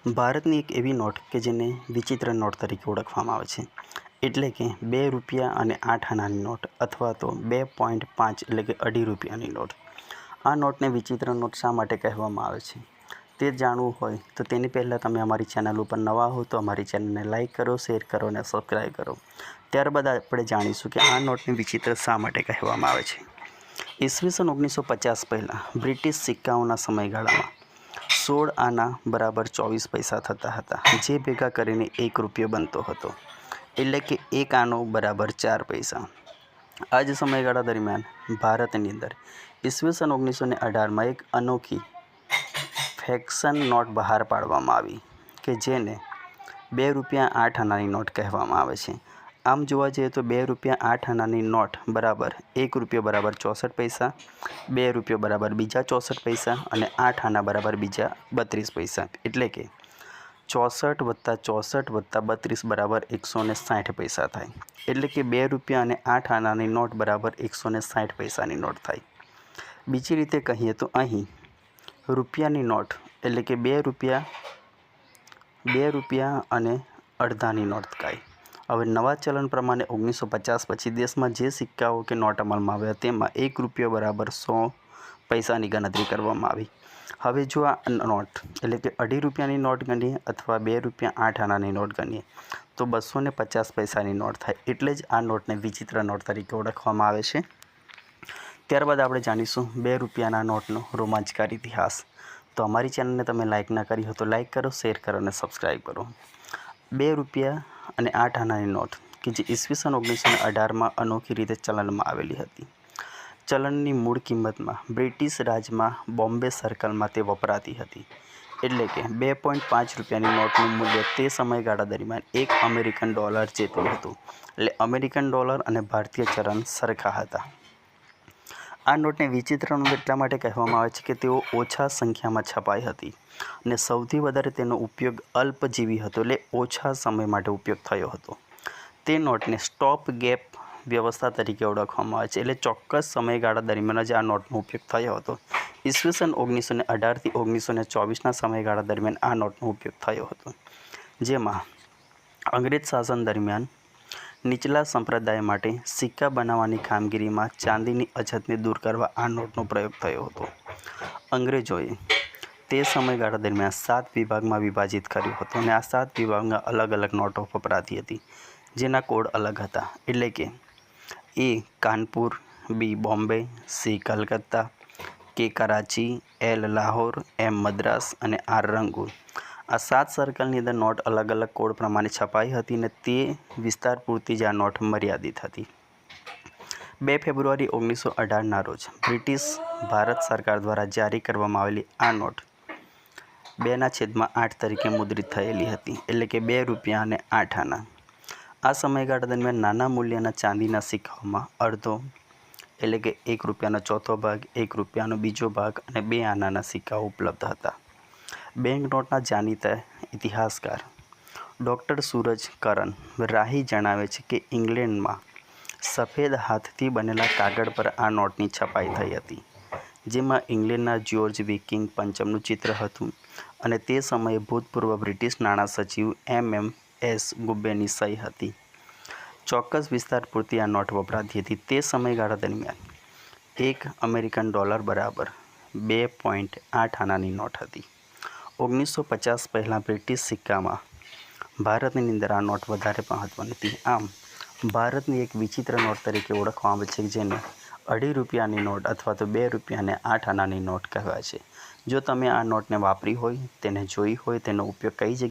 ભારતની એક એવી નોટ કે જેને વિચિત્ર નોટ તરીકે ઓળખવામાં આવે છે, એટલે કે 2 રૂપિયા અને 8 આનાની નોટ અથવા તો 2.5 એટલે કે ₹2.5ની નોટ. આ નોટને વિચિત્ર નોટ શા માટે કહેવામાં આવે છે તે જાણવું હોય તો તેની પહેલાં તમે અમારી ચેનલ ઉપર નવા હો તો અમારી ચેનલને લાઇક કરો, શેર કરો અને સબસ્ક્રાઈબ કરો. ત્યારબાદ આપણે જાણીશું કે આ નોટને વિચિત્ર શા માટે કહેવામાં આવે છે. ઈસવીસન 1950 પહેલાં બ્રિટિશ સિક્કાઓના સમયગાળામાં 16 આના બરાબર 24 પૈસા થતા હતા, જે ભેગા કરીને 1 રૂપિયો બનતો હતો, એટલે કે 1 આનો બરાબર 4 પૈસા. આ જ સમયગાળા દરમિયાન ભારતની અંદર ઈસવીસન 1918માં એક અનોખી ફેક્શન નોટ બહાર પાડવામાં આવી કે જેને 2 રૂપિયા 8 આનાની નોટ કહેવામાં આવે છે. આમ જોવા જઈએ તો 2 રૂપિયા 8 આનાની નોટ બરાબર 1 રૂપિયો બરાબર 64 પૈસા, 2 રૂપિયો બરાબર બીજા 64 પૈસા અને 8 આના બરાબર બીજા 32 પૈસા, એટલે કે 64 વત્તા 64 વત્તા 32 બરાબર 160 પૈસા થાય. એટલે કે 2 રૂપિયા અને 8 આનાની નોટ બરાબર 160 પૈસાની નોટ થાય. બીજી રીતે કહીએ તો અહીં રૂપિયાની નોટ એટલે કે 2 રૂપિયા અને અડધાની નોટ થાય. હવે નવા ચલણ પ્રમાણે 1950 પછી દેશમાં જે સિક્કાઓ કે નોટ અમલમાં આવ્યા તેમાં 1 રૂપિયો બરાબર 100 પૈસાની ગણતરી કરવામાં આવી. હવે જો આ નોટ એટલે કે ₹2.5ની નોટ ગણીએ અથવા 2 રૂપિયા 8 આનાની નોટ ગણીએ તો 250 પૈસાની નોટ થાય. એટલે જ આ નોટને વિચિત્ર નોટ તરીકે ઓળખવામાં આવે છે. ત્યારબાદ આપણે જાણીશું 2 રૂપિયાના નોટનો રોમાંચકાર ઇતિહાસ. તો અમારી ચેનલને તમે લાઇક ના કરી હોય તો લાઇક કરો, શેર કરો અને સબસ્ક્રાઈબ કરો. 2 રૂપિયા અને 8 આનાની નોટ કે જે ઈસવીસન 1918માં અનોખી રીતે ચલણમાં આવેલી હતી. ચલણની મૂળ કિંમતમાં બ્રિટિશ રાજમાં બોમ્બે સર્કલમાં તે વપરાતી હતી. એટલે કે 2.5 રૂપિયાની નોટનું મૂલ્ય તે સમયગાળા દરમિયાન $1 જેટલું હતું. એટલે અમેરિકન ડોલર અને ભારતીય ચલણ સરખા હતા. આ નોટને વિચિત્ર નોટ એટલા માટે કહેવામાં આવે છે કે તેઓ ઓછા સંખ્યામાં છપાઈ હતી અને સૌથી વધારે તેનો ઉપયોગ અલ્પજીવી હતો, એટલે ઓછા સમય માટે ઉપયોગ થયો હતો. તે નોટને સ્ટોપ ગેપ વ્યવસ્થા તરીકે ઓળખવામાં આવે છે, એટલે ચોક્કસ સમયગાળા દરમિયાન જ આ નોટનો ઉપયોગ થયો હતો. ઈસવીસન 1918થી 1924ના સમયગાળા દરમિયાન આ નોટનો ઉપયોગ થયો હતો, જેમાં અંગ્રેજ શાસન દરમિયાન નીચલા સંપ્રદાય માટે સિક્કા બનાવવાની કામગીરીમાં ચાંદીની અછતને દૂર કરવા આ નોટનો પ્રયોગ થયો હતો. અંગ્રેજોએ તે સમયગાળા દરમિયાન 7 વિભાગમાં વિભાજિત કર્યું હતું અને આ 7 વિભાગમાં અલગ અલગ નોટો વપરાતી હતી, જેના કોડ અલગ હતા. એટલે કે એ કાનપુર, બી બોમ્બે, સી કલકત્તા, કે કરાચી, એલ લાહોર, એમ મદ્રાસ અને આર રંગૂન. આ 7 સર્કલની અંદર નોટ અલગ અલગ કોડ પ્રમાણે છપાઈ હતી અને તે વિસ્તાર પૂરતી જ આ નોટ મર્યાદિત હતી. 2 ફેબ્રુઆરી 1918ના રોજ બ્રિટિશ ભારત સરકાર દ્વારા જારી કરવામાં આવેલી આ નોટ 2/8 તરીકે મુદ્રિત થયેલી હતી, એટલે કે 2 રૂપિયા અને 8 આના. આ સમયગાળા દરમિયાન નાના મૂલ્યના ચાંદીના સિક્કાઓમાં અડધો એટલે કે 1 રૂપિયાનો ચોથો ભાગ, 1 રૂપિયાનો બીજો ભાગ અને 2 આનાના સિક્કાઓ ઉપલબ્ધ હતા. બેંક નોટના જાણીતા ઇતિહાસકાર ડૉક્ટર સૂરજ કરન રાહી જણાવે છે કે ઇંગ્લેન્ડમાં સફેદ હાથથી બનેલા કાગળ પર આ નોટની છપાઈ થઈ હતી, જેમાં ઇંગ્લેન્ડના જ્યોર્જ વિકિંગ પંચમનું ચિત્ર હતું અને તે સમયે ભૂતપૂર્વ બ્રિટિશ નાણાં સચિવ MM.S. ગુબ્બેની સહી હતી. ચોક્કસ વિસ્તાર પૂરતી આ નોટ વપરાતી હતી. તે સમયગાળા દરમિયાન $1 બરાબર 2.8 આનાની નોટ હતી. 1950 પહેલાં બ્રિટિશ સિક્કામાં ભારતની અંદર આ નોટ વધારે મહત્ત્વની હતી. આમ ભારતની એક વિચિત્ર નોટ તરીકે ઓળખવામાં આવે છે, જેને ₹2.5ની નોટ અથવા તો 2 રૂપિયા અને 8 આનાની નોટ કહેવાય છે. જો તમે આ નોટને વાપરી હોય, તેને જોઈ હોય, તેનો ઉપયોગ કઈ જગ્યાએ